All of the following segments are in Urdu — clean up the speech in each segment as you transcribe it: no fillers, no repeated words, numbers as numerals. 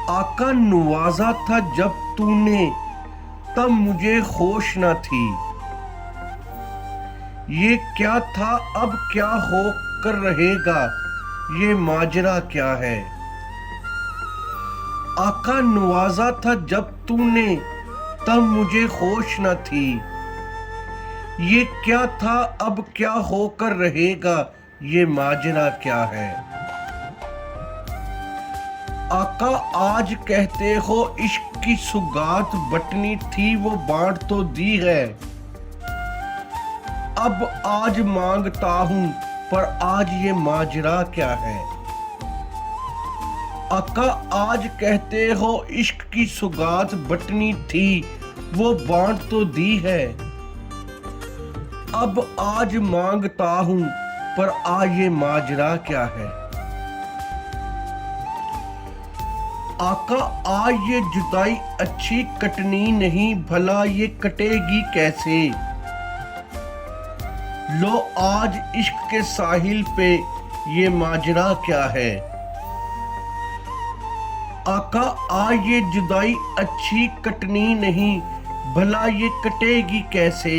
آقا نوازا تھا جب تو نے تب مجھے ہوش نہ تھی، یہ کیا تھا اب کیا ہو کر رہے گا، یہ ماجرا کیا ہے۔ آقا نوازا تھا جب تو نے تب مجھے ہوش نہ تھی، یہ کیا تھا اب کیا ہو کر رہے گا، یہ ماجرا کیا ہے۔ آقا آج کہتے ہو عشق کی سوگات بٹنی تھی وہ بانٹ تو دی ہے، اب آج مانگتا ہوں پر آج یہ ماجرا کیا ہے۔ آقا آج کہتے ہو عشق کی سوگات بٹنی تھی وہ بانٹ تو دی ہے، اب آج مانگتا ہوں پر آج یہ ماجرا کیا ہے۔ آقا آج یہ جدائی اچھی کٹنی نہیں بھلا یہ کٹے گی کیسے، لو آج عشق کے ساحل پہ یہ ماجرا کیا ہے۔ آقا آج یہ جدائی اچھی کٹنی نہیں بھلا یہ کٹے گی کیسے،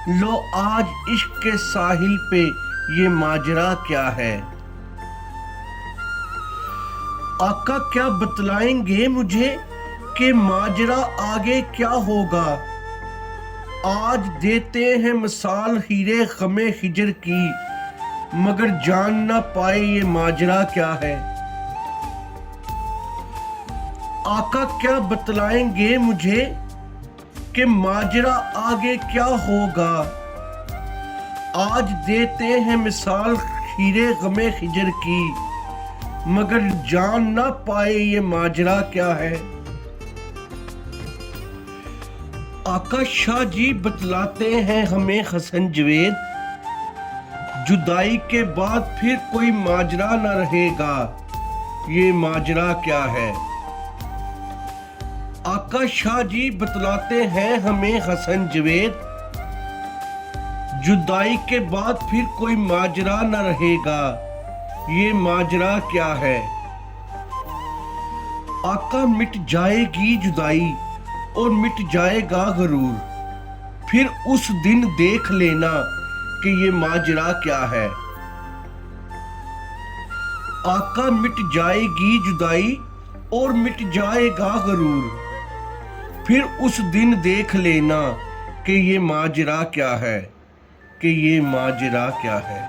لو آج عشق کے ساحل پہ یہ ماجرا کیا ہے۔ آقا کیا بتلائیں گے مجھے کہ ماجرا آگے کیا ہوگا، آج دیتے ہیں مثال ہیرے غم ہجر کی مگر جان نہ پائے یہ ماجرا کیا ہے۔ آقا کیا بتلائیں گے مجھے کہ ماجرا آگے کیا ہوگا، آج دیتے ہیں مثال ہیرے غم ہجر کی مگر جان نہ پائے یہ ماجرا کیا ہے۔ آقا شاہ جی بتلاتے ہیں ہمیں حسن جوید، جدائی کے بعد پھر کوئی ماجرا نہ رہے گا، یہ ماجرا کیا ہے۔ آقا شاہ جی بتلاتے ہیں ہمیں حسن جوید، جدائی کے بعد پھر کوئی ماجرا نہ رہے گا، یہ ماجرا کیا ہے۔ آقا مٹ جائے گی جدائی اور مٹ جائے گا غرور، پھر اس دن دیکھ لینا کہ یہ ماجرا کیا ہے۔ آقا مٹ جائے گی جدائی اور مٹ جائے گا غرور، پھر اس دن دیکھ لینا کہ یہ ماجرا کیا ہے، کہ یہ ماجرا کیا ہے۔